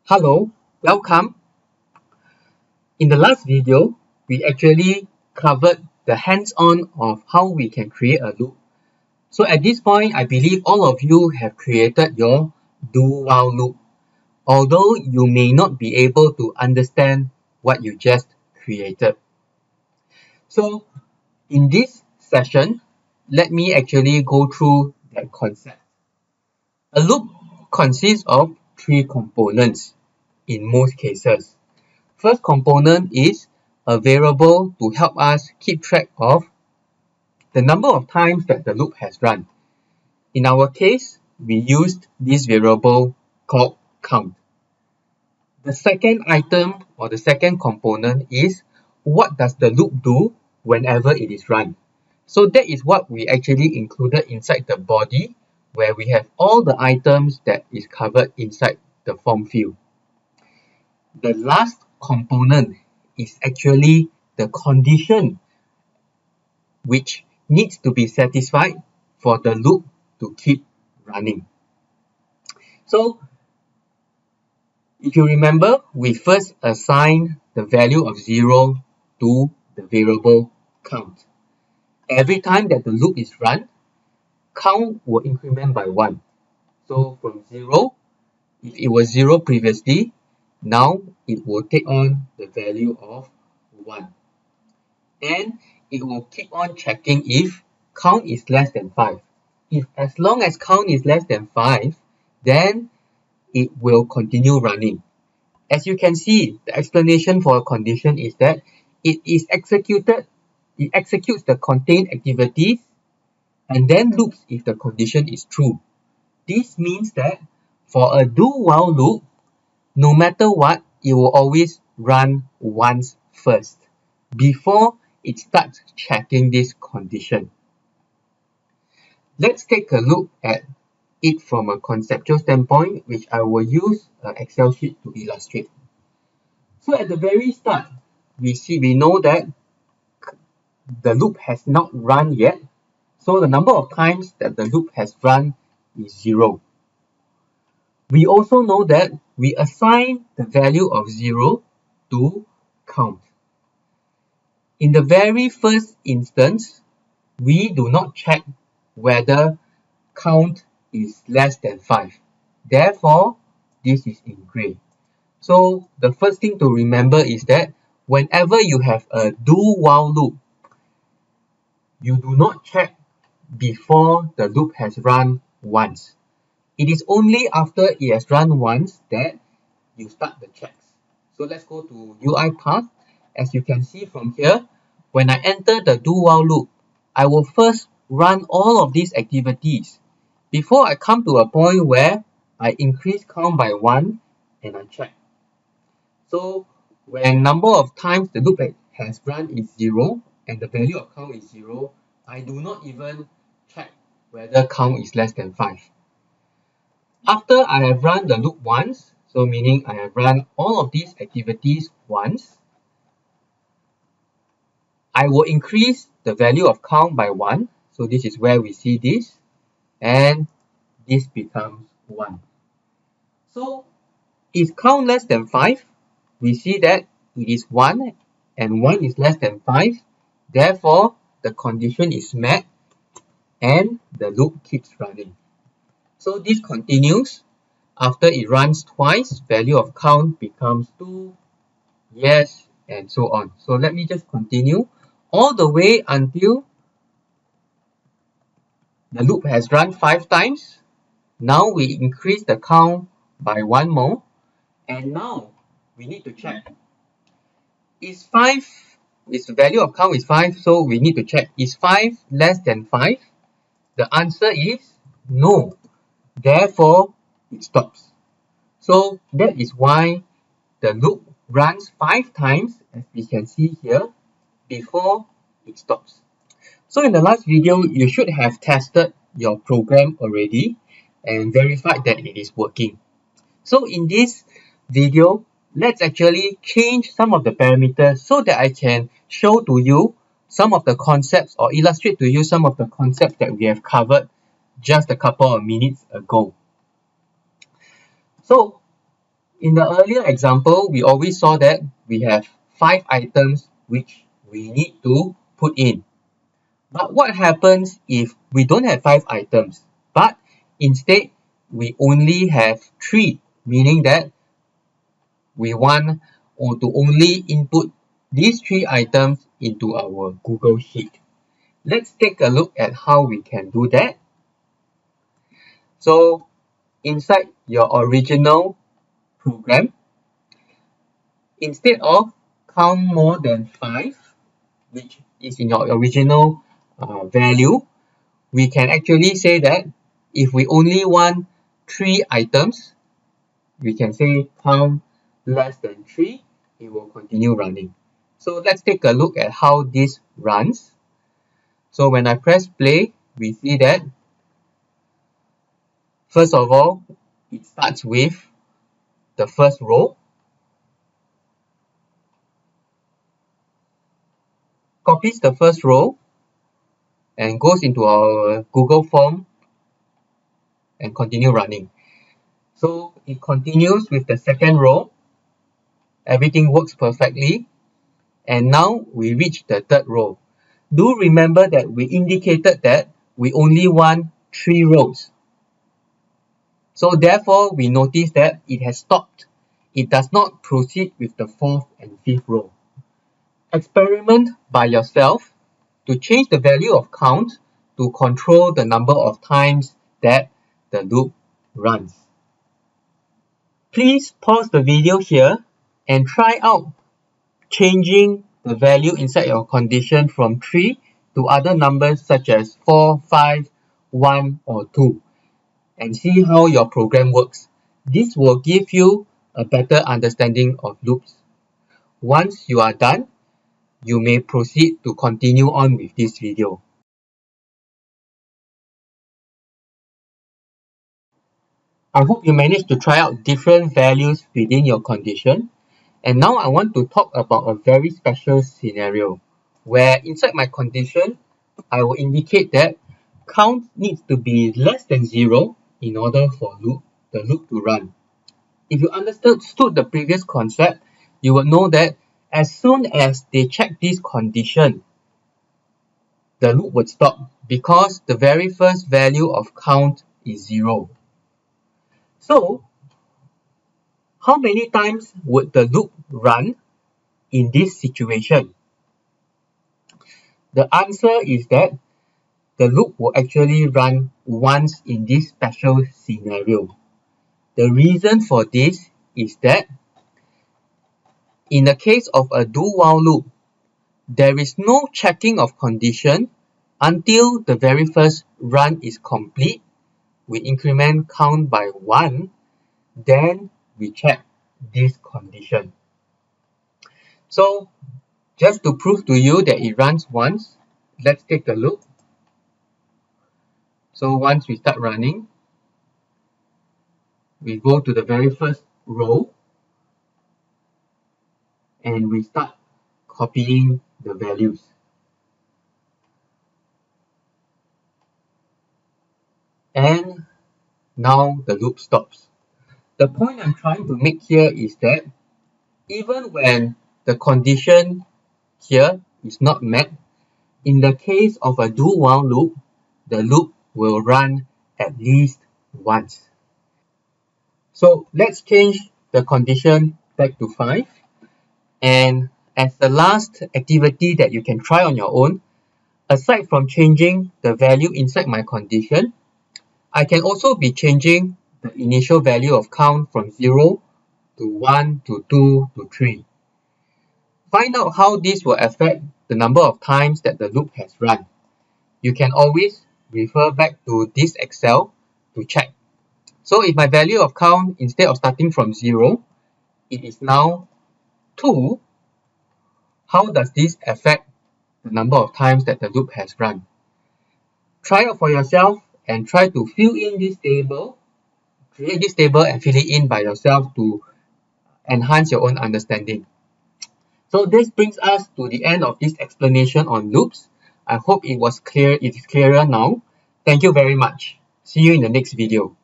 Hello, welcome. In the last video, we actually covered the hands-on of how we can create a loop. So at this point, I believe all of you have created your do-while loop, although you may not be able to understand what you just created. So in this session, let me actually go through that concept. A loop consists of three components in most cases. First component is a variable to help us keep track of the number of times that the loop has run. In our case, we used this variable called count. The second item or the second component is what does the loop do whenever it is run. So that is what we actually included inside the body, where we have all the items that is covered inside the form field. The last component is actually the condition which needs to be satisfied for the loop to keep running. So if you remember, we first assign the value of 0 to the variable count. Every time that the loop is run, count will increment by 1. So from 0, if it was 0 previously, now it will take on the value of 1. And it will keep on checking if count is less than 5. If as long as count is less than 5, then it will continue running. As you can see, the explanation for a condition is that it executes the contained activities and then loops if the condition is true. This means that for a do-while loop, no matter what, it will always run once first before it starts checking this condition. Let's take a look at it from a conceptual standpoint, which I will use an Excel sheet to illustrate. So at the very start, we know that the loop has not run yet. So the number of times that the loop has run is 0. We also know that we assign the value of 0 to count. In the very first instance, we do not check whether count is less than 5. Therefore, this is in gray. So the first thing to remember is that whenever you have a do-while loop, you do not check before the loop has run once. It is only after it has run once that you start the checks. So let's go to UiPath. As you can see from here, when I enter the do-while loop, I will first run all of these activities before I come to a point where I increase count by 1 and I check. So when number of times the loop has run is 0 and the value of count is 0, I do not even check whether count is less than 5. After I have run the loop once, so meaning I have run all of these activities once, I will increase the value of count by 1. So this is where we see this, and this becomes 1. So if count less than 5, we see that it is 1 and 1 is less than 5. Therefore, the condition is met and the loop keeps running. So this continues. After it runs twice, value of count becomes 2, yes, and so on. So let me just continue all the way until the loop has run 5 times. Now we increase the count by 1 more. And now we need to check. Is the value of count is 5, so we need to check. Is 5 less than 5? The answer is no. Therefore, it stops. So that is why the loop runs 5 times, as we can see here, before it stops. So in the last video, you should have tested your program already and verified that it is working. So in this video, let's actually change some of the parameters so that I can show to you some of the concepts or illustrate to you some of the concepts that we have covered just a couple of minutes ago. So In the earlier example, we always saw that we have 5 items which we need to put in. But what happens if we don't have 5 items, but instead we only have 3, meaning that we want to only input these 3 items into our Google Sheet. Let's take a look at how we can do that. So inside your original program, instead of count more than 5, which is in your original value, we can actually say that if we only want 3 items, we can say count less than 3, it will continue running. So let's take a look at how this runs. So when I press play, we see that first of all, it starts with the first row, copies the first row and goes into our Google form and continue running. So it continues with the second row, everything works perfectly, and now we reach the third row. Do remember that we indicated that we only want 3 rows. So therefore, we notice that it has stopped. It does not proceed with the 4th and 5th row. Experiment by yourself to change the value of count to control the number of times that the loop runs. Please pause the video here and try out changing the value inside your condition from 3 to other numbers such as 4, 5, 1 or 2 and see how your program works. This will give you a better understanding of loops. Once you are done, you may proceed to continue on with this video. I hope you managed to try out different values within your condition. And now I want to talk about a very special scenario where inside my condition, I will indicate that count needs to be less than 0 in order for the loop to run. If you understood the previous concept, you will know that as soon as they check this condition, the loop would stop because the very first value of count is 0. So, how many times would the loop run in this situation? The answer is that the loop will actually run once in this special scenario. The reason for this is that in the case of a do-while loop, there is no checking of condition until the very first run is complete. We increment count by 1, then we check this condition. So just to prove to you that it runs once, let's take a look. So once we start running, we go to the very first row and we start copying the values. And now the loop stops. The point I'm trying to make here is that even when the condition here is not met, in the case of a do-while loop, the loop will run at least once. So let's change the condition back to 5. And as the last activity that you can try on your own, aside from changing the value inside my condition, I can also be changing the initial value of count from 0 to 1 to 2 to 3. Find out how this will affect the number of times that the loop has run. You can always refer back to this Excel to check. So if my value of count, instead of starting from 0, it is now 2, how does this affect the number of times that the loop has run? Try it for yourself and try to fill in this table, create this table and fill it in by yourself to enhance your own understanding. So this brings us to the end of this explanation on loops. I hope it is clearer now. Thank you very much. See you in the next video.